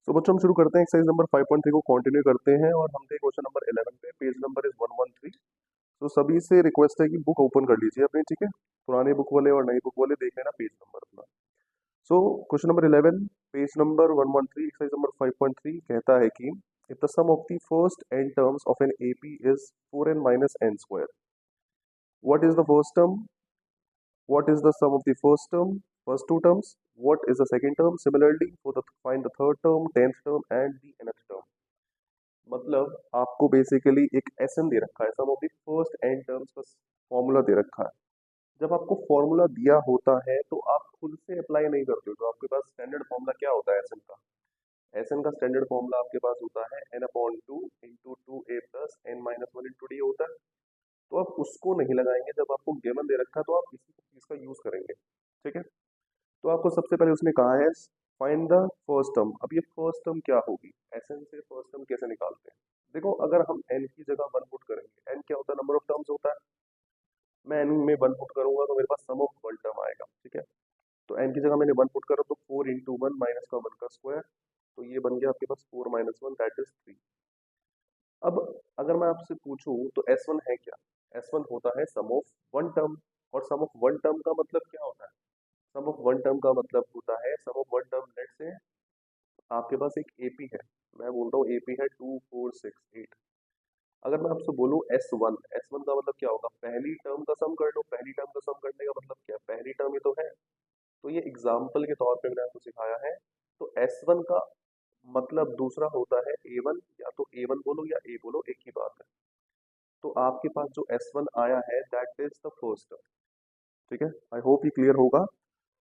तो बच्चों हम शुरू करते हैं एक्सरसाइज नंबर 5.3 को कंटिन्यू करते हैं और हम थे क्वेश्चन नंबर 11 पे। Page number is 113। तो सभी से रिक्वेस्ट है कि बुक ओपन कर लीजिए अपनी, ठीक है। पुराने बुक वाले और नई बुक वाले देख लेना पेज नंबर अपना। So question number 11 page number 113 exercise number 5.3 कहता है कि if the sum of the first n terms of an AP is 4n minus n square, what is the first term, what is the sum of the first term, first two terms, what is the second term, similarly for the find the third term, 10th term and the nth term। मतलब आपको basically एक SN दे रखा है, sum of the first n terms का formula दे रखा है। जब आपको फॉर्मूला दिया होता है तो आप खुद से अप्लाई नहीं करते हो। तो आपके पास स्टैंडर्ड फॉर्मूला क्या होता है एसएन का? एसएन का स्टैंडर्ड फॉर्मूला आपके पास होता है n upon two into two a plus n minus one into d होता है। तो आप उसको नहीं लगाएंगे, जब आपको गिवन दे रखा है तो आप इसी चीज का यूज करेंगे, ठीक है। तो आपको सबसे पहले उसने कहा है फाइंड द फर्स्ट टर्म। अब ये फर्स्ट टर्म क्या होगी, एसएन से फर्स्ट टर्म कैसे निकालते हैं? देखो, अगर हम एन की जगह वन पुट करेंगे, एन क्या होता है? नंबर ऑफ टर्म्स होता है। मैं एन में वन पुट करूंगा तो मेरे पास सम ऑफ वन टर्म आएगा, ठीक है। तो एन की जगह मैंने वन पुट करा तो फोर इंटू वन माइनस का वन का स्क्वायर, तो ये बन गया आपके पास four minus one that is three. अब अगर मैं आपसे पूछूं तो एस वन है क्या? एस वन होता है सम ऑफ वन टर्म। और सम ऑफ वन टर्म का मतलब क्या होता है? सम ऑफ वन टर्म का मतलब होता है sum of one term. Late से आपके पास एक एपी है, मैं बोलता हूँ एपी है 2468। अगर मैं आपसे बोलूँ एस वन, एस वन का मतलब क्या होगा? पहली टर्म का सम कर लो। पहली टर्म का सम करने का मतलब क्या? पहली टर्म ही तो है। तो ये एग्जाम्पल के तौर पे मैंने आपको सिखाया है। तो एस वन का मतलब दूसरा होता है ए वन, या तो ए वन बोलो या ए बोलो, एक ही बात है। तो आपके पास जो एस वन आया है that is the first term, ठीक है। आई होप ये क्लियर होगा।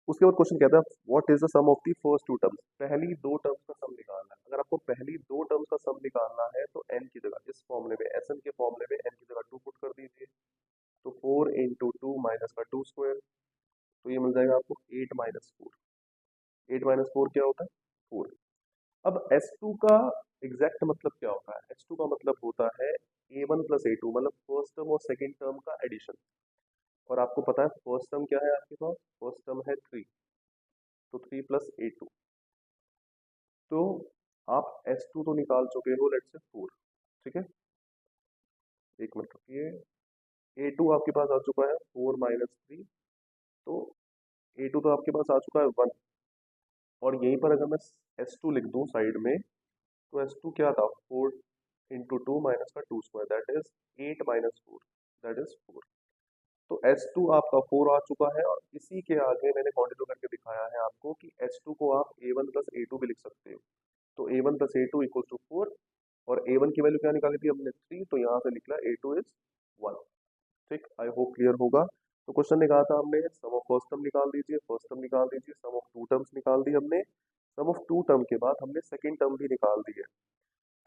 उसके बाद क्वेश्चन कहता है what is the sum of the first two terms. पहली दो टर्म्स का सम निकालना है। अगर आपको पहली दो टर्म्स का सम निकालना है तो एन की जगह, इस फॉर्मूले में एस एन के फॉर्मूले में एन की जगह टू पुट कर दीजिए। तो फोर इंटू टू माइनस का टू स्क्वायर, तो ये मिल जाएगा आपको eight minus four. Eight minus four क्या होता है? फोर। अब एस टू का एग्जैक्ट मतलब क्या होता है? एस टू का मतलब होता है ए वन प्लस ए टू, मतलब फर्स्ट टर्म और सेकेंड टर्म का एडिशन। और आपको पता है फर्स्ट टर्म क्या है आपके पास? फर्स्ट टर्म है थ्री, तो थ्री प्लस ए टू। तो आप एस टू तो निकाल चुके हो, लेट्स से फोर, ठीक है। एक मिनट रुकिए। ए टू आपके पास आ चुका है फोर माइनस थ्री, तो ए टू तो आपके पास आ चुका है वन। और यहीं पर अगर मैं एस टू लिख दूं साइड में, तो एस टू क्या था? फोर इंटू टू माइनस का two square that is eight minus four, that is four. तो एस टू आपका फोर आ चुका है। और इसी के आगे मैंने कंटिन्यू करके दिखाया है आपको कि एस टू को आप a one plus a two भी लिख सकते हो। तो a one plus a two equal to four. और ए वन की वैल्यू क्या निकाली थी हमने? थ्री, तो यहाँ से निकला ए टू इज वन। ठीक, आई होप क्लियर होगा। तो क्वेश्चन ने कहा था हमने सम ऑफ फर्स्ट टर्म निकाल दीजिए, फर्स्ट टर्म निकाल दीजिए, सम ऑफ टू टर्म्स निकाल दी हमने। सम ऑफ टू टर्म के बाद हमने सेकंड टर्म भी निकाल दी है।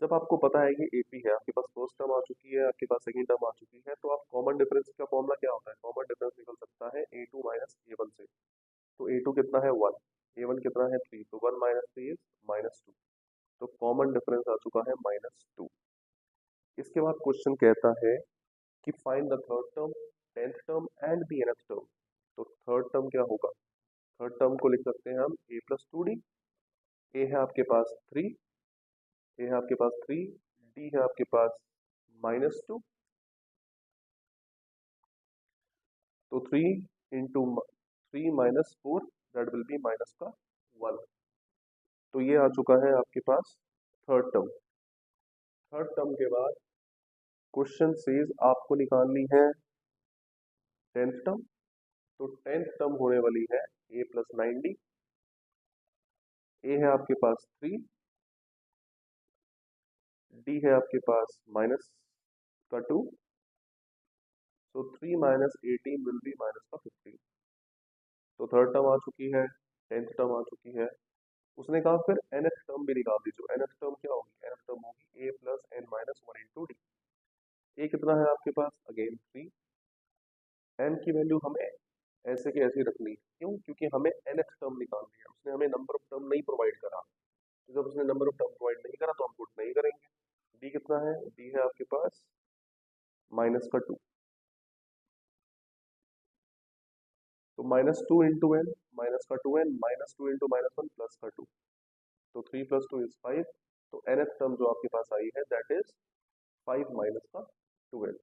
जब आपको पता है कि एपी है, आपके पास फर्स्ट टर्म आ चुकी है, आपके पास सेकंड टर्म आ चुकी है, तो आप कॉमन डिफरेंस का फॉर्मूला क्या होता है? कॉमन डिफरेंस निकल सकता है ए टू माइनस ए वन से। तो ए टू कितना है? वन। ए वन कितना है? थ्री। तो one minus three is minus two. तो कॉमन डिफरेंस आ चुका है माइनस टू। इसके बाद क्वेश्चन कहता है कि find the third term, tenth term and the nth term. तो थर्ड टर्म क्या होगा? थर्ड टर्म को लिख सकते हैं हम ए प्लस टू डी। ए है आपके पास थ्री, ए है आपके पास थ्री, डी है आपके पास माइनस टू। तो three into three minus four that will B minus का वन। तो ये आ चुका है आपके पास थर्ड टर्म। थर्ड टर्म के बाद क्वेश्चन सेज आपको निकालनी है टेंथ टर्म। तो टेंथ टर्म होने वाली है ए प्लस नाइन डी। ए है आपके पास थ्री, डी है आपके पास माइनस का टू। तो three minus eighteen will be minus का फिफ्टीन। तो थर्ड टर्म आ चुकी है, टेंथ टर्म आ चुकी है। उसने कहा फिर nth टर्म भी निकाल दीजिए। nth टर्म क्या होगी? nth टर्म होगी a plus n minus one into d. A कितना है आपके पास? Again three. n की वैल्यू हमें ऐसे के ऐसे रखनी है। क्यों? क्योंकि हमें nth टर्म निकालनी है। उसने हमें नंबर ऑफ टर्म नहीं प्रोवाइड करा। तो जब उसने नंबर ऑफ टर्म प्रोवाइड नहीं करा तो हम पुट नहीं करेंगे। डी कितना है? डी है आपके पास माइनस का टू। तो minus two into n, minus का two n, minus two into minus one plus का टू। तो 3 + 2 = 5। तो nth टर्म जो आपके पास आई है दैट इज 5 माइनस का 12।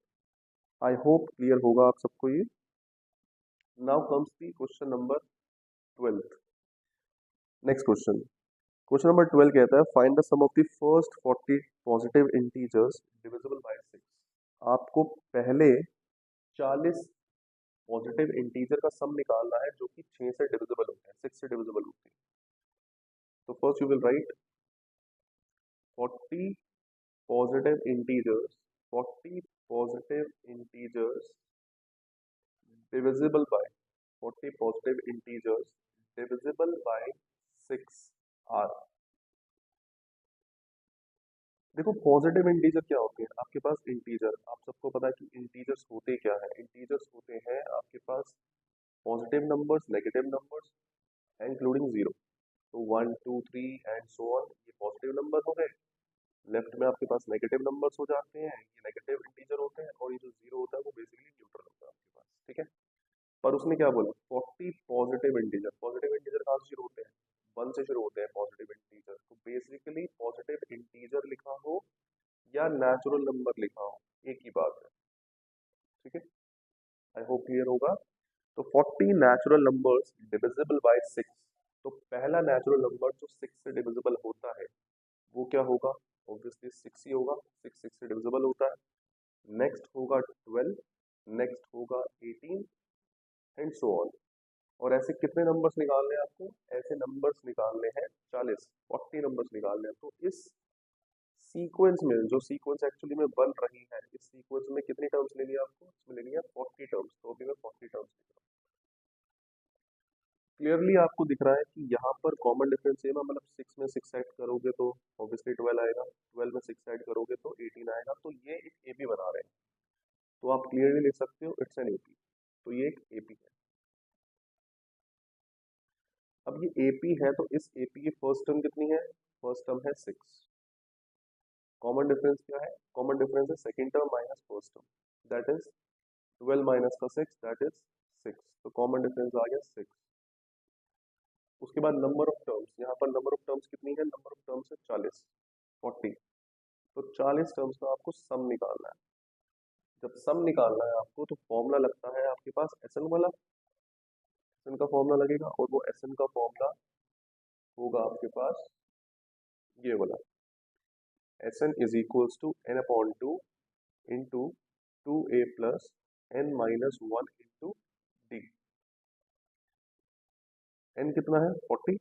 आई होप क्लियर होगा आप सबको ये। Now comes the question number 12। Next question, question number 12 कहता है find the sum of the first 40 positive integers divisible by 6। आपको पहले 40 पॉजिटिव इंटीजर का सम निकालना है जो कि 6 से डिविजिबल होते हैं, 6 से डिविजिबल होते हैं। तो first you will write 40 positive integers, 40 positive integers divisible by 40 positive integers divisible by 6 are। देखो पॉजिटिव इंटीजर क्या होते हैं आपके पास, इंटीजर आप सबको पता है कि इंटीजर्स होते क्या है। इंटीजर्स होते हैं आपके पास positive numbers, negative numbers including zero. तो 1 2 3 एंड सो ऑन, ये पॉजिटिव नंबर हो गए। लेफ्ट में आपके पास नेगेटिव नंबर्स हो जाते हैं, ये नेगेटिव इंटीजर होते हैं, और ये जो जीरो होता है वो बेसिकली न्यूट्रल होता है आपके पास, ठीक है। पर उसने क्या बोला 40 पॉजिटिव इंटीजर, पॉजिटिव इंटीजर कहाँ से शुरू होते हैं, 1 से शुरू होते हैं पॉजिटिव इंटीजर। तो बेसिकली पॉजिटिव इंटीजर लिखा हो या नेचुरल नंबर लिखा हो एक ही बात है, ठीक है। आई होप क्लियर होगा। तो 40 नेचुरल नंबर्स डिविजिबल बाय 6। तो पहला नेचुरल नंबर जो 6 से डिविजिबल होता है वो क्या होगा, ऑब्वियसली 6 ही होगा, 6 से डिविजिबल होता है। नेक्स्ट होगा 12, नेक्स्ट होगा 18 एंड सो ऑन। और ऐसे कितने नंबर्स निकालने हैं आपको, ऐसे नंबर्स निकालने हैं 40, 40 नंबर्स निकालने हैं। तो इस सीक्वेंस में जो सीक्वेंस एक्चुअली में बन रही है, इस सीक्वेंस में कितनी टर्म्स लेनी है आपको, इसमें लेनी है 40 टर्म्स। तो अभी मैं 40 टर्म्स लिख रहा हूँ। क्लियरली आपको दिख रहा है कि यहाँ पर कॉमन डिफरेंस सेम है, मतलब 6 में 6 ऐड करोगे तो ऑब्वियसली 12 आएगा, 12 में 6 ऐड करोगे तो 18 आएगा। तो ये एक एपी बना रहे हैं, तो आप क्लियरली लिख सकते हो इट्स एन एपी। तो ये एक एपी है। अब ये एपी है तो इस एपी की फर्स्ट टर्म कितनी है, फर्स्ट टर्म है 6। कॉमन डिफरेंस क्या है, कॉमन डिफरेंस है second term minus first term, that is 12 minus का 6 दैट इज 6। तो कॉमन डिफरेंस आ गया 6। उसके बाद नंबर ऑफ टर्म्स, यहाँ पर नंबर ऑफ टर्म्स कितनी है, नंबर ऑफ टर्म्स है 40, 40। तो 40 टर्म्स का आपको सम निकालना है। जब सम निकालना है आपको तो फॉर्मूला लगता है आपके पास एसएन वाला, एसएन का फॉर्मूला लगेगा, और वो एसएन का फॉर्मूला होगा आपके पास ये वाला, Sn is equals to n upon 2 into 2a plus n minus 1 into d। n कितना है 40,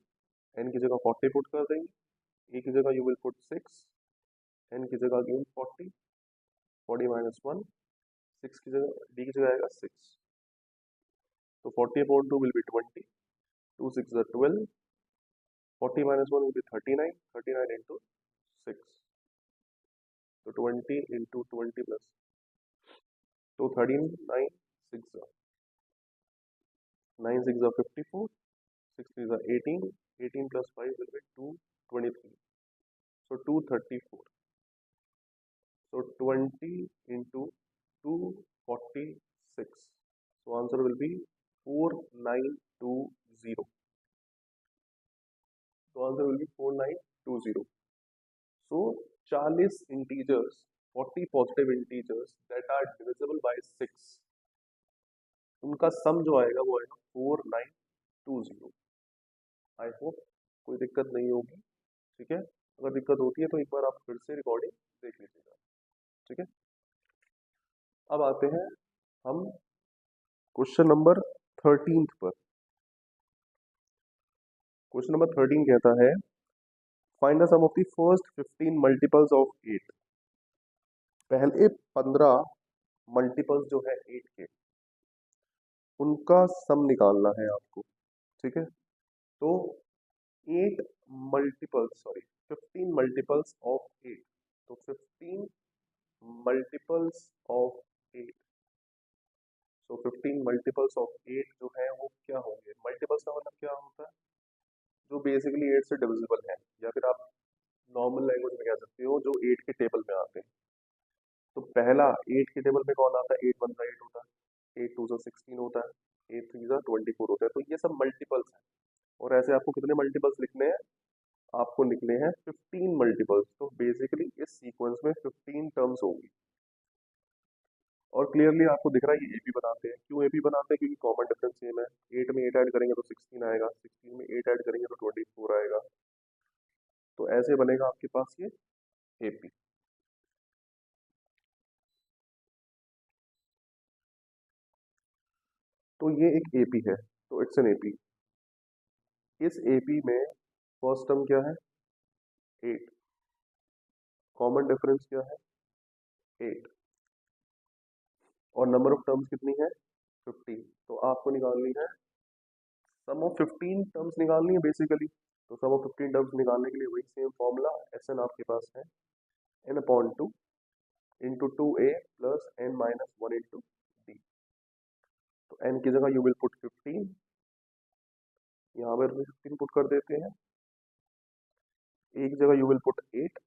n की जगह 40 पुट कर देंगे, a की जगह you will put 6, n की जगह again 40, 40 minus 1, 6 की जगह d की जगह आएगा 6। तो 40 upon 2 will be 20, 2 6 are 12, 40 minus 1 will be 39, 39 into 6। तो 20 into 20 plus, तो 39 6 9 6 are 54, 6 3 are 18, 18 plus 5 will be 223, so 234। so 20 into 246, so answer will be 4920, so answer will be 4920। so 40 integers, 40 positive integers that are divisible by 6, उनका सम जो आएगा वो आएगा 4920। आई hope कोई दिक्कत नहीं होगी, ठीक है। अगर दिक्कत होती है तो एक बार आप फिर से रिकॉर्डिंग देख लीजिएगा, ठीक है। अब आते हैं हम क्वेश्चन नंबर 13 पर। क्वेश्चन नंबर 13 कहता है find the sum of the first 15 multiples of 8। पहले 15 मल्टीपल्स जो है 8 के, उनका सम निकालना है आपको, ठीक है। तो 8 मल्टीपल्स, सॉरी 15 मल्टीपल्स ऑफ 8, तो 15 multiples of 8, so 15 multiples of 8 जो है वो क्या होंगे, मल्टीपल्स का मतलब क्या होता है, जो बेसिकली 8 से डिविजिबल है, या फिर आप नॉर्मल लैंग्वेज में कह सकते हो जो 8 के टेबल में आते हैं। तो पहला 8 के टेबल में कौन आता है, 8 1 का 8 होता है, 8 2 16 होता है, 8 3 24 होता है। तो ये सब मल्टीपल्स है, और ऐसे आपको कितने मल्टीपल्स लिखने हैं, आपको निकले हैं 15 मल्टीपल्स। तो बेसिकली इस सीक्वेंस में 15 टर्म्स होंगी। और क्लियरली आपको दिख रहा है ये एपी बनाते हैं। क्यों एपी बनाते हैं? क्योंकि कॉमन डिफरेंस सेम है। 8 में 8 ऐड करेंगे तो 16 आएगा, 16 में 8 ऐड करेंगे तो 24 आएगा। तो ऐसे बनेगा आपके पास ये एपी। तो ये एक एपी है, तो इट्स एन एपी। इस एपी में फर्स्ट टर्म क्या है? 8। कॉमन डिफरेंस क्या है? 8। और नंबर ऑफ टर्म्स कितनी है? 15। तो आपको निकालनी है सम ऑफ 15 टर्म्स निकालनी है बेसिकली। तो सम ऑफ 15 टर्म्स निकालने के लिए वही सेम फॉर्मूला एस एन आपके पास है, n upon 2 into 2a plus n minus 1 into d. तो n की जगह यू विल पुट 15, यहाँ पर भी 15 पुट कर देते हैं। a की जगह यू विल पुट 8,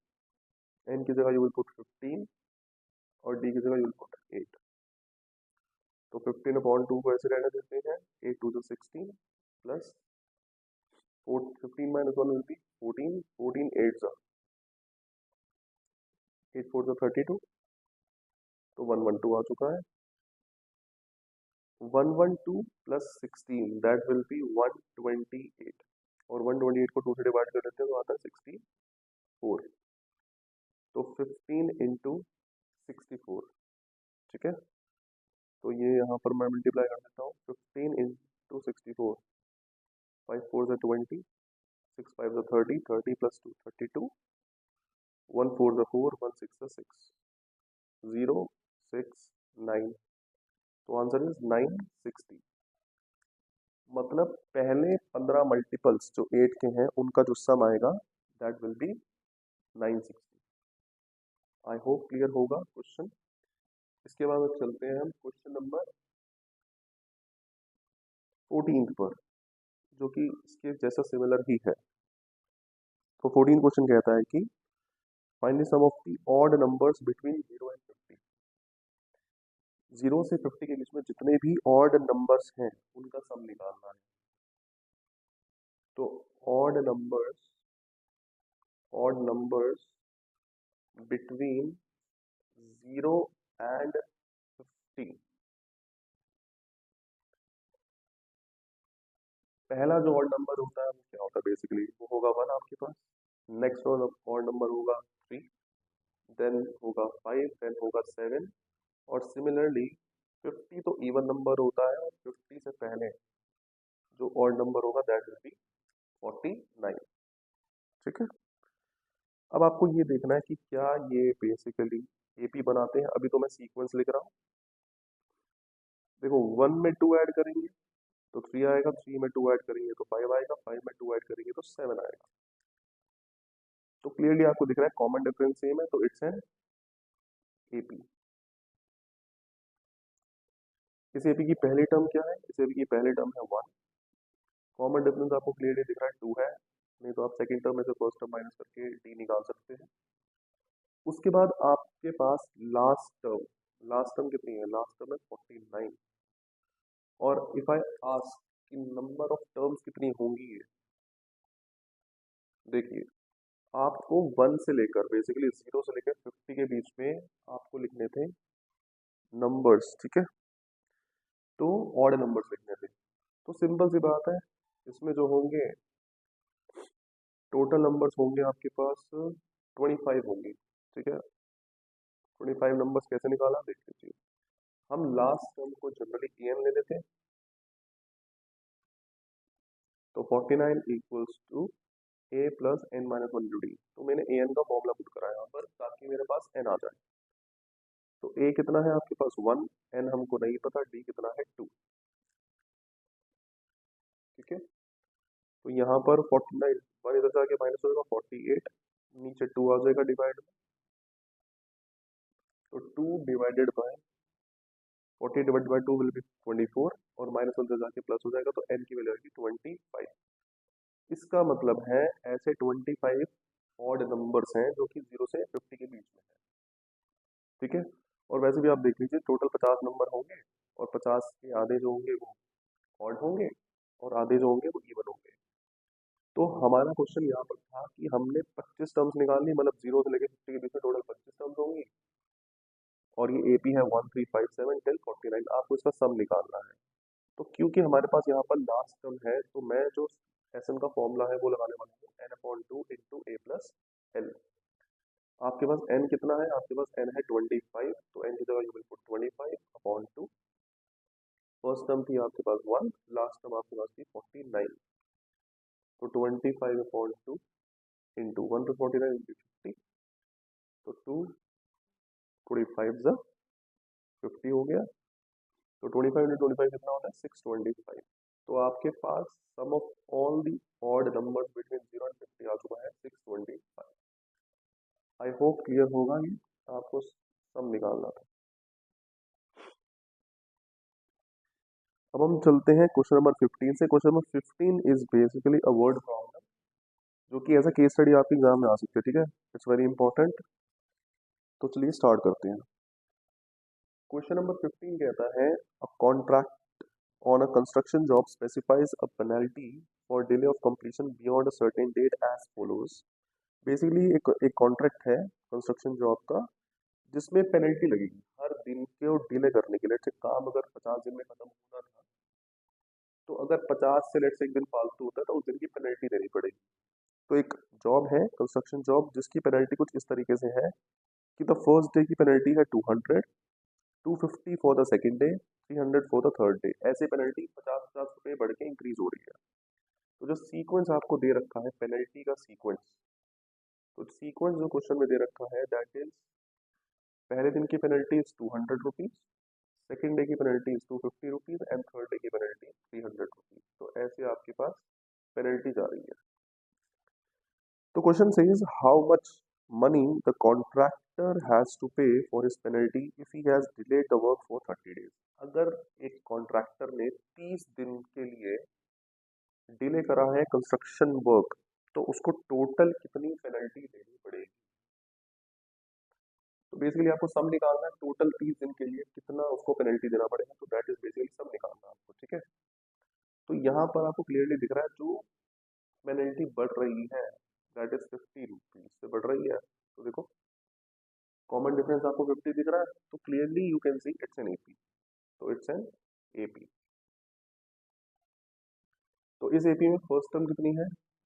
n की जगह यू विल पुट 15 और d की जगह यू विल पुट 8। तो 15 अपॉन 2 को ऐसे रहने देते हैं, 8 2 जो 16 प्लस 15 माइनस 1 विल बी 14, 14 8 जा 8 4 जो 32, तो 112 आ चुका है। 112 प्लस 16 दैट विल बी 128, और 128 को 2 से डिवाइड कर देते हैं तो आता है 64। तो 15 इंटू 64, ठीक है। तो ये यहाँ पर मैं मल्टीप्लाई कर देता हूँ, 15 इंटू 64, 5 4 जो 20, 6 5 जो 30, 30 प्लस 2 32, 1 4 जो 4, 1 6 जो 6, 0 6 9। तो आंसर इज 960। मतलब पहले 15 मल्टीपल्स जो 8 के हैं उनका जो सम आएगा that will B 960। I hope clear होगा क्वेश्चन। इसके बाद अब चलते हैं हम क्वेश्चन नंबर 14 पर, जो कि इसके जैसा सिमिलर ही है। तो 14 क्वेश्चन कहता है कि find the sum of the odd numbers between 0 and 50। 0 से 50 के बीच में जितने भी ऑड नंबर्स हैं उनका सम निकालना है। तो ऑड नंबर्स बिटवीन 0 एंड 50। पहला जो ऑड नंबर होता है वो क्या होता है? बेसिकली वो होगा 1 आपके पास। नेक्स्ट ऑड नंबर होगा 3, देन होगा 5, देन होगा 7। और सिमिलरली 50 तो इवन नंबर होता है, और 50 से पहले जो ऑड नंबर होगा दैट विल बी 49, ठीक है। अब आपको ये देखना है कि क्या ये बेसिकली एपी बनाते हैं। अभी तो मैं सीक्वेंस लिख रहा हूँ। देखो 1 में 2 ऐड करेंगे तो 3 आएगा, 3 में 2 ऐड करेंगे तो 5 आएगा, 5 में 2 ऐड करेंगे तो 7 आएगा। तो क्लियरली आपको दिख रहा है कॉमन डिफरेंस सेम है, तो इट्स एन एपी। इस एपी की पहली टर्म क्या है? इस एपी की पहली टर्म है 1। कॉमन डिफरेंस आपको क्लियरली दिख रहा है 2 है, नहीं तो आप सेकंड टर्म में से फर्स्ट टर्म माइनस करके डी निकाल सकते हैं। उसके बाद आपके पास लास्ट टर्म कितनी है? लास्ट टर्म है 49। और इफ आई आस्क कि नंबर ऑफ टर्म्स कितनी होंगी, देखिए आपको 1 से लेकर बेसिकली 0 से लेकर 50 के बीच में आपको लिखने थे नंबर्स, ठीक है। तो ऑड नंबर्स लिखने थे। तो सिंपल सी बात है, इसमें जो होंगे टोटल नंबर्स होंगे आपके पास 25 होंगे, ठीक है। 25 नंबर्स कैसे निकाला देख लीजिए। हम लास्ट टर्म को जनरली एन ले लेते हैं। तो 49 equals to a plus n minus 1 d. तो मैंने ए एन का फॉर्मूला पुट करा यहाँ पर ताकि मेरे पास एन आ जाए। तो ए कितना है आपके पास? 1, एन हमको नहीं पता, डी कितना है? 2, ठीक है। तो यहाँ पर 49, 1 इधर जाके माइनस होगा 48, नीचे 2 आ जाएगा डिवाइड में। तो 2 divided by 40 divide by 2 will be 24, और माइनस 1 से जाके प्लस हो जाएगा, तो एन की वैल्यू आएगी 25। इसका मतलब है ऐसे 25 ऑड नंबर्स हैं जो कि 0 से 50 के बीच में है, ठीक है। और वैसे भी आप देख लीजिए टोटल 50 नंबर होंगे, और 50 के आधे जो होंगे वो ऑड होंगे और आधे जो होंगे वो इवन होंगे। तो हमारा क्वेश्चन यहाँ पर था कि हमने 25 टर्म्स निकालनी, मतलब 0 से लेकर 50 के बीच में टोटल 25 टर्म्स होंगी, और ये एपी है 1357 टिल 49, आपको इसका सम निकालना है। तो क्योंकि हमारे पास यहाँ पर लास्ट टर्म है, तो मैं जो एस एन का फॉर्मूला है वो लगाने वाला हूँ, एन अपॉन टू इंटू ए प्लस एल। आपके पास एन कितना है, आपके पास एन है 25, तो एन की जगह you will put 25 upon two. First term थी आपके पास 1, लास्ट टर्म आपके पास थी 49, तो 25 upon two into 1 to 49 will be 50, तो 2 25 जा 50 हो गया, तो 25 into 25 कितना होता है 625। तो आपके पास sum of all the odd numbers between 0 and 50 आ चुका है 625। आई होप क्लियर होगा ये, आपको सम निकालना था। अब हम चलते हैं क्वेश्चन नंबर 15 से। Question number 15 is basically a word problem, जो कि एज अ केस स्टडी आपके एग्जाम में आ सकती है, ठीक है, इट्स वेरी इंपॉर्टेंट। तो चलिए स्टार्ट करते हैं। क्वेश्चन नंबर 15 कहता है a contract on a construction job specifies a penalty for delay of completion beyond a certain date as follows. Basically एक कॉन्ट्रैक्ट है कंस्ट्रक्शन जॉब का, जिसमें पेनल्टी लगेगी हर दिन को डिले करने के लिए। ठीक, काम अगर 50 दिन में खत्म होना था, तो अगर 50 से लेट से एक दिन फालतू होता है तो उस दिन की पेनल्टी देनी पड़ेगी। तो एक जॉब है कंस्ट्रक्शन जॉब, जिसकी पेनल्टी कुछ इस तरीके से है कि द फर्स्ट डे की पेनल्टी है 200, 250 for the second day, 300 for the third day. ऐसे पेनल्टी 50-50 रुपए बढ़ के इंक्रीज हो रही है। तो जो सीक्वेंस आपको दे रखा है पेनल्टी का सीक्वेंस, तो सीक्वेंस जो क्वेश्चन में दे रखा है दैट इज पहले दिन की penalty is 200 rupees, second day की penalty is 250 rupees and third day की पेनल्टी 300 रुपीज। तो ऐसे आपके पास पेनल्टी जा रही है। तो question says how much money the contractor has to pay for his penalty if he has delayed the work for 30 days. अगर एक कॉन्ट्रैक्टर ने 30 दिन के लिए डिले करा है कंस्ट्रक्शन वर्क, तो उसको टोटल कितनी पेनल्टी देनी पड़ेगी। तो बेसिकली आपको सम निकालना है, टोटल 30 दिन के लिए कितना उसको पेनल्टी देना पड़ेगा, तो दैट इज बेसिकली सम निकालना है आपको, ठीक है। तो यहाँ पर आपको क्लियरली दिख रहा है जो पेनल्टी बढ़ रही है दैट इज 50 रुपीज से बढ़ रही है। तो देखो कॉमन डिफरेंस आपको 50 दिख रहा है, तो clearly you can see it's an AP. तो इट्स एन एपी। तो इस एपी में फर्स्ट टर्म कितनी है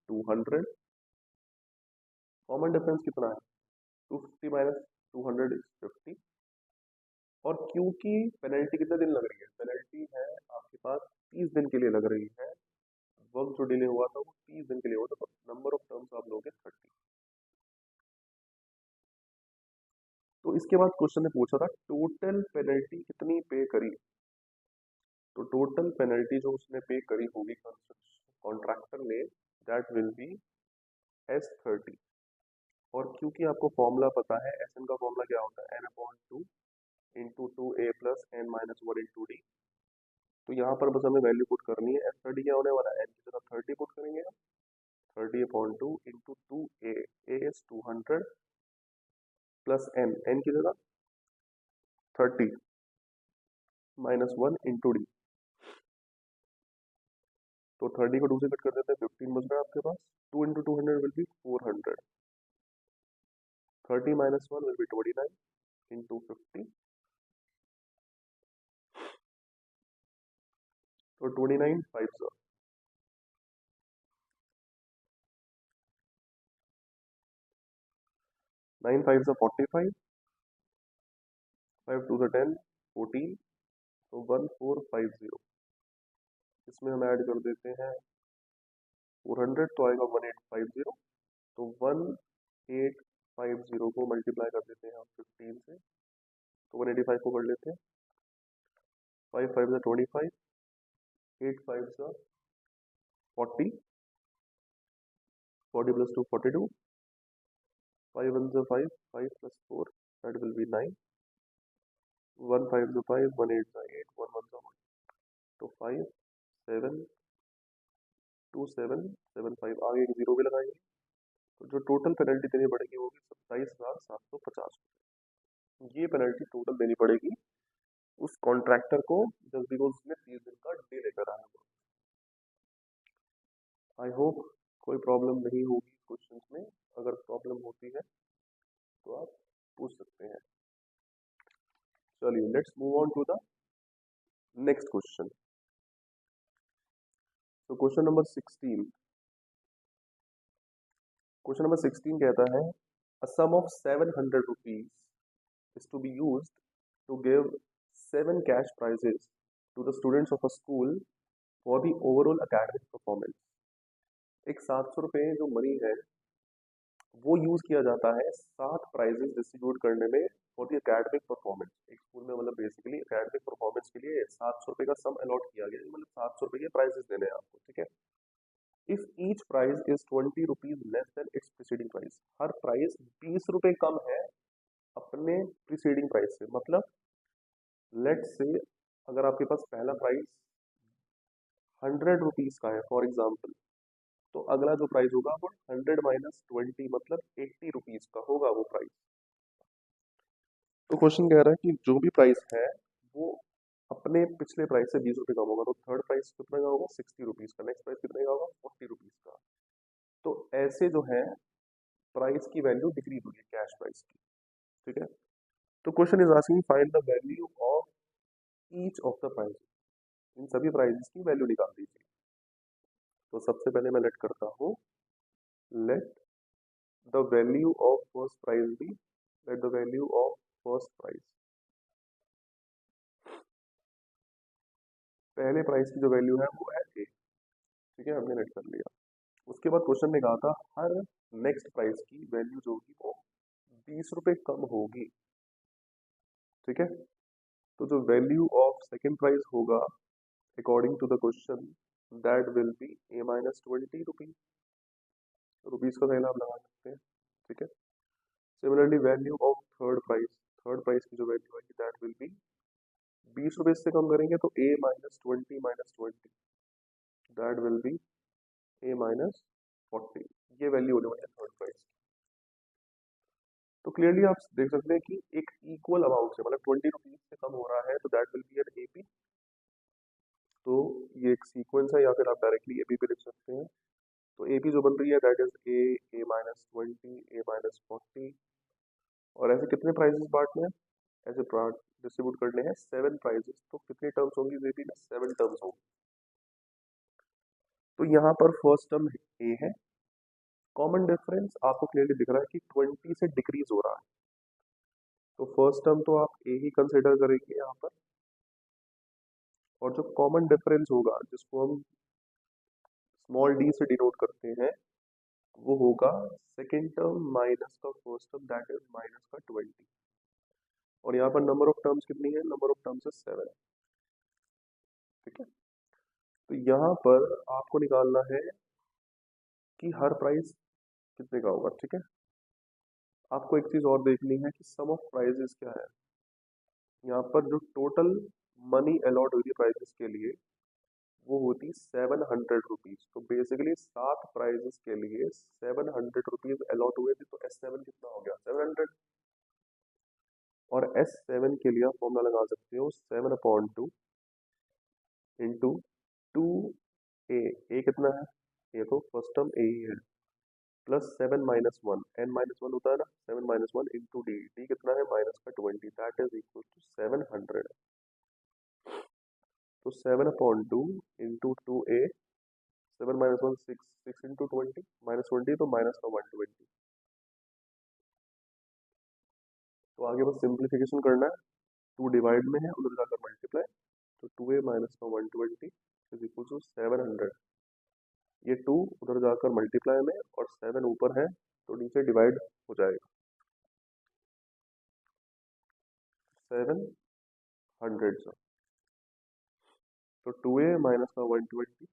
200, कॉमन डिफरेंस कितना है 250 माइनस 200 इज 50। और क्योंकि पेनल्टी कितने दिन लग रही है, पेनल्टी है आपके पास 30 दिन के लिए लग रही है, वर्क जो डिले हुआ था वो 30 दिन के लिए हुआ था, तो नंबर ऑफ टर्म्स आप लोगे 30। तो इसके बाद क्वेश्चन ने पूछा था टोटल पेनल्टी कितनी पे करी। तो टोटल पेनल्टी जो उसने पे करी होगी कॉन्ट्रैक्टर ने दैट विल बी S30। और क्योंकि आपको फॉर्मूला पता है एस एन का फॉर्मूला क्या होता है, n upon two into two a plus n minus one into d. तो यहाँ पर बस हमें वैल्यू पुट करनी है, S30 क्या होने वाला है, एन की जगह 30 पुट करेंगे हम, 30 upon two into two a is 200 plus n, n की जगह 30 माइनस वन इंटू डी। तो 30 को 2 से कट कर देते हैं, 15 बच रहा है आपके पास। 2 into 200 will be 400, 30 minus one will be 29 into 50, तो 29 5 9 5 45, 5 2 10 14, तो 1450। इसमें हम ऐड कर देते हैं 400, तो आएगा 1850। तो 1850 को मल्टीप्लाई कर देते हैं हम 15 से, तो 185 को कर लेते हैं, 5 5 25, 8 5 40, 40 plus 2 42, 5 1 5, 5 plus 4 that will B 9, 1 5 5, 1 8 8, 1 1 1, तो 5 7 2 7 7 5, आगे एक जीरो भी लगाएंगे। तो जो टोटल पेनल्टी देनी पड़ेगी वो 27,750। ये पेनल्टी टोटल देनी पड़ेगी उस कॉन्ट्रैक्टर को जस्ट बिकॉज उसने 30 दिन का डिले करा है। आई होप कोई प्रॉब्लम नहीं होगी क्वेश्चंस में, अगर प्रॉब्लम होती है तो आप पूछ सकते हैं। चलिए let's move on to the next question. तो क्वेश्चन नंबर 16, क्वेश्चन नंबर 16 कहता है a sum of 700 rupees is to be used to give 7 cash prizes to the students of a school for the overall academic performance। एक 700 रुपये जो money है वो use किया जाता है 7 प्राइजेस डिस्ट्रीब्यूट करने में फॉर द एकेडमिक परफॉर्मेंस। एक स्कूल में मतलब बेसिकली एकेडमिक परफॉर्मेंस के लिए 700 रुपये का सम अलॉट किया गया है, मतलब 700 रुपये के प्राइजेस देने हैं आपको, ठीक है। If each prize is 20 rupees less than its preceding price, हर प्राइस 20 रुपये कम है अपने प्रीसीडिंग प्राइस से। मतलब लेट्स से अगर आपके पास पहला प्राइस 100 रुपीज का है फॉर एग्जाम्पल, तो अगला जो प्राइस होगा वो 100 - 20 मतलब 80 रुपीज का होगा वो प्राइस। तो क्वेश्चन कह रहा है कि जो भी प्राइस है वो अपने पिछले प्राइस से 20 रुपये कम होगा। तो थर्ड प्राइस कितने का होगा? 60 रुपीज का। नेक्स्ट प्राइस कितने का होगा? 40 रुपीज का। तो ऐसे जो है प्राइस की वैल्यू डिक्रीज होगी कैश प्राइस की, ठीक है। तो question is asking find the value of each of the price, इन सभी प्राइसेस की वैल्यू निकाल दीजिए। तो सबसे पहले मैं लेट करता हूँ, let the value of first price be, let the value of first price, पहले प्राइस की जो वैल्यू है वो है ए, ठीक है, हमने लेट कर लिया। उसके बाद क्वेश्चन ने कहा था हर नेक्स्ट प्राइस की वैल्यू जो होगी वो 20 रुपये कम होगी, ठीक है। तो जो वैल्यू ऑफ सेकेंड प्राइस होगा according to the question that will be a minus 20 rupees, rupees का पहला आप लगा सकते हैं, ठीक है। Similarly value of third price की जो वैल्यू आएगी दैट विल बी 20 रुपये से कम करेंगे तो a minus 20 that will be a minus 40, ये वैल्यू होने वाली है थर्ड प्राइस। तो क्लियरली आप देख सकते हैं कि एक इक्वल अमाउंट से, मतलब 20 रुपीज से कम हो रहा है तो that will B an AP. तो ये एक सीक्वेंस है, या फिर आप डायरेक्टली एपी पे लिख सकते हैं। तो एपी जो बन रही है that is a minus 20, A minus 40। और ऐसे कितने प्राइजेस बांटने हैं, ऐसे डिस्ट्रीब्यूट करने हैं 7 प्राइजेस। तो कितनी टर्म्स होंगी एपी में? 7 टर्म्स होंगी। तो यहाँ पर फर्स्ट टर्म ए है, कॉमन डिफरेंस आपको क्लियरली दिख रहा है कि 20 से डिक्रीज हो रहा है। तो फर्स्ट टर्म तो आप ए ही कंसिडर करेंगे यहाँ पर, और जो कॉमन डिफरेंस होगा जिसको हम स्मॉल डी से डिनोट करते हैं वो होगा सेकेंड टर्म माइनस का first term that is minus का 20। और यहाँ पर नंबर ऑफ टर्म्स कितनी है? नंबर ऑफ टर्म्स है 7, ठीक है। तो यहाँ पर आपको निकालना है कि हर प्राइस कितने का होगा, ठीक है। आपको एक चीज और देखनी है कि सम ऑफ प्राइजेस क्या है। यहाँ पर जो टोटल मनी अलॉट हुई थी प्राइजेस के लिए वो होती 700 रुपीज। तो बेसिकली 7 प्राइजेस के लिए 700 रुपीज अलॉट हुए थे। तो S7 कितना हो गया? 700। और S7 के लिए आप फॉर्मूला लगा सकते हो 7/2 इंटू 2a। ए कितना है? ये तो फर्स्ट टर्म ए ही है, प्लस 7 - 1, n-1 होता है ना, 7 - 1 इंटू डी, डी कितना है? माइनस का 20, दैट इज इक्वल टू 700। तो 7/2 इंटू 2a, 7 - 1 6, 6 इंटू 20 -20, तो माइनस का 120। तो आगे बस सिंप्लीफिकेशन करना है, 2 डिवाइड में है उधर जाकर मल्टीप्लाई। तो 2a माइनस का 120 इज इक्वल टू 700। ये 2 उधर जाकर मल्टीप्लाई में और 7 ऊपर है तो नीचे डिवाइड हो जाएगा 700 से। तो 2a माइनस का 120,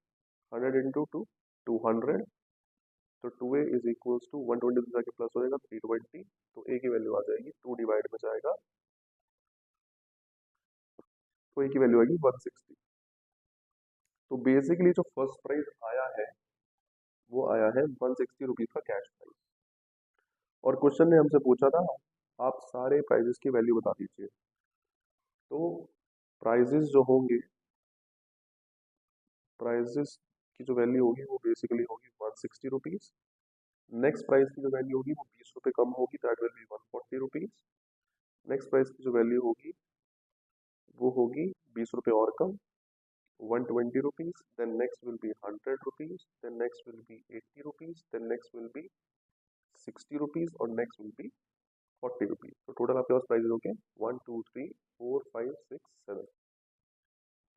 100 इंटू 2 200। तो 2a इज इक्वल्स टू 120 से जाके प्लस हो जाएगा 320। तो a की वैल्यू आ जाएगी 2 डिवाइड में जाएगा तो a की वैल्यू आएगी 160। तो बेसिकली जो फर्स्ट प्राइस आया है वो आया है 160 रुपीज का कैश प्राइस। और क्वेश्चन ने हमसे पूछा था आप सारे प्राइजेस की वैल्यू बता दीजिए। तो प्राइजेस जो होंगे, प्राइजेस इसकी जो वैल्यू होगी वो बेसिकली होगी 160 रुपीज़। नेक्स्ट प्राइस की जो वैल्यू होगी वो 20 रुपये कम होगी, that will B 140 rupees. Next price की जो वैल्यू होगी वो होगी 20 रुपये और कम, 120 rupees, then next will be 100 rupees, then next will be 80 rupees, then next will be 60 rupees और next will be 40 rupees। तो टोटल आपके पास प्राइजेस हो गए 1 2 3 4 5 6 7।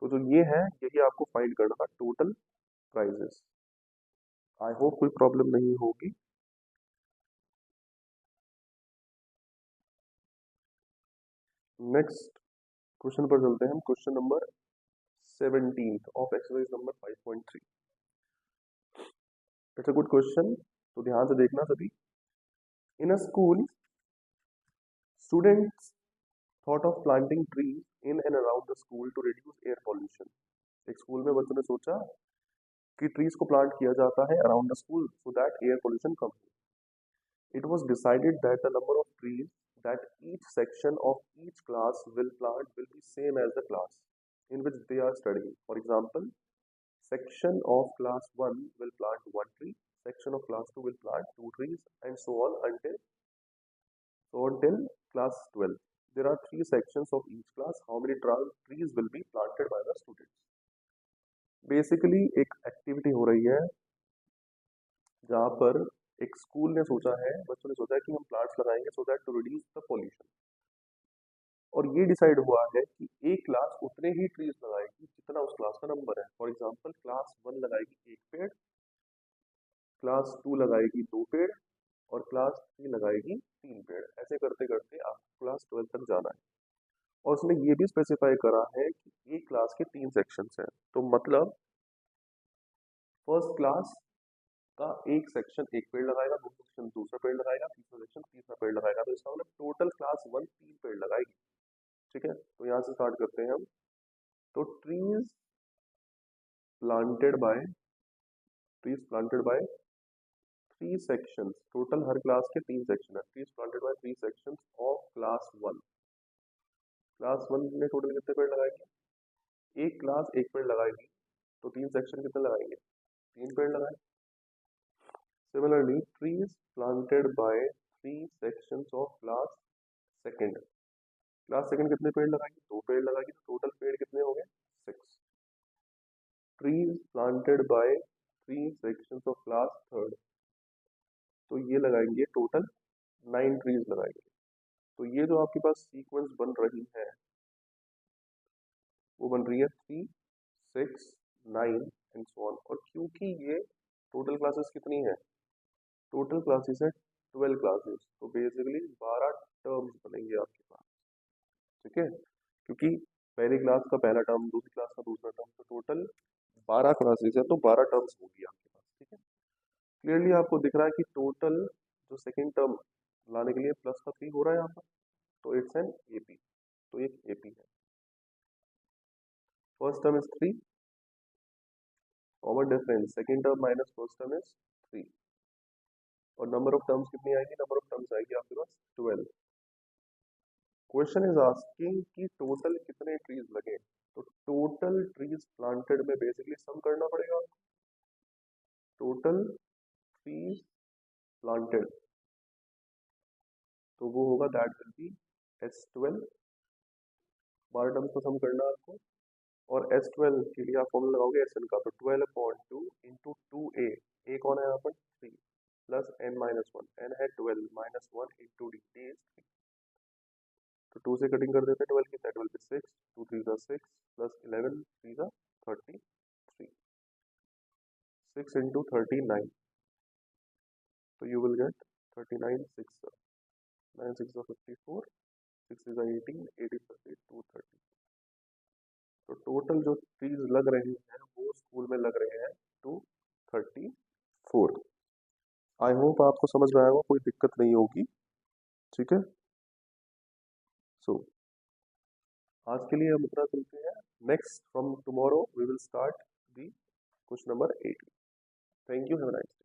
तो जो ये है यही आपको फाइंड करना था टोटल प्राइजेस। आई होप कोई प्रॉब्लम नहीं होगी। नेक्स्ट क्वेश्चन पर चलते हैं हम, question number 17 of exercise number 5.3। It's a good question, तो ध्यान से देखना सभी। In a school students thought of planting trees in and around the school to reduce air pollution। एक स्कूल में बच्चों ने सोचा कि ट्रीज को प्लांट किया जाता है around the school so that air pollution कम हो। It was decided that the number of trees that each section of each class will plant will be same as the class in which they are studying। For example, section of class 1 will plant 1 tree, section of class 2 will plant 2 trees, and so on till class 12। There are 3 sections of each class. How many trees will be planted by the students? Basically एक activity हो रही है जहाँ पर एक school ने सोचा है, बच्चों ने सोचा है कि हम प्लांट्स लगाएंगे so that to reduce the pollution. और ये डिसाइड हुआ है कि एक क्लास उतने ही ट्रीज लगाएगी जितना उस क्लास का नंबर है। फॉर एग्जांपल क्लास 1 लगाएगी 1 पेड़, क्लास 2 लगाएगी 2 पेड़ और क्लास 3 लगाएगी 3 पेड़। ऐसे करते करते आपको क्लास 12 तक जाना है। और उसने ये भी स्पेसिफाई करा है कि एक क्लास के 3 सेक्शंस हैं। तो मतलब फर्स्ट क्लास का एक सेक्शन 1 पेड़ लगाएगा, दूसरा सेक्शन दूसरा पेड़ लगाएगा, तीसरा सेक्शन तीसरा पेड़ लगाएगा। तो इसका मतलब टोटल क्लास 1 3 पेड़ लगाएगी। ठीक है, तो यहाँ से स्टार्ट करते हैं हम। तो trees planted by 3 sections, total her class के 3 सेक्शन है। Trees planted by 3 sections of class 1। Class 1 में टोटल कितने पेड़ लगाएंगे? एक क्लास 1 पेड़ लगाएगी, तो 3 सेक्शन कितने लगाएंगे? 3 पेड़ लगाए। Similarly trees planted by 3 sections of class second, class second कितने पेड़ लगाएगी? 2 पेड़ लगाएगी, तो टोटल पेड़ कितने हो गए? 6। Trees planted by 3 sections of class third, तो ये लगाएंगे टोटल 9 ट्रीज लगाएंगे। तो ये जो आपके पास सीक्वेंस बन रही है वो बन रही है 3 6 9 एंड सो ऑन। और क्योंकि ये टोटल क्लासेस कितनी है? टोटल क्लासेस है 12 क्लासेस, तो बेसिकली 12 टर्म्स बनेंगे आपके पास। ठीक है, क्योंकि पहली क्लास का पहला टर्म, दूसरी क्लास का दूसरा टर्म, तो टोटल 12 क्लासेस है, तो 12 टर्म्स होगी आपके पास। ठीक है, क्लियरली आपको दिख रहा है कि टोटल जो सेकेंड टर्म लाने के लिए प्लस का 3 हो रहा है यहाँ पर, तो इट्स एन एपी। तो एक एपी है। First term is 3, common difference second term minus first term is 3। और नंबर ऑफ टर्म्स कितनी आएगी? नंबर ऑफ टर्म्स आएगी आपके पास 12। क्वेश्चन इज आस्किंग कि टोटल कितने ट्रीज लगे। तो टोटल ट्रीज प्लांटेड में बेसिकली सम करना पड़ेगा। टोटल ट्रीज प्लांटेड, तो वो होगा that will B S12। 12 terms को सम करना आपको, और S12 के लिए आप फॉर्मूला लगाओगे SN का, तो 12/2 इंटू 2A, ए कौन है यहाँ पर? 3 प्लस n-1, n है 12 -1 इंटू डी, डी इज 3। तो 2 से कटिंग कर देते हैं 12 की, दैट विल बी 6, 2 3 जा 6 प्लस 11 3 जा 33, 6 इंटू 39, तो you will get 39 6 9 6 54, 6 is 18, 8 is 30, 230। तो टोटल जो ट्रीज लग रहे हैं वो स्कूल में लग रहे हैं 234। आई होप आपको समझ में आएगा, कोई दिक्कत नहीं होगी। ठीक है, सो आज के लिए हम इतना चलते हैं। Next from tomorrow we will start the question number 8। Thank you, have a nice day.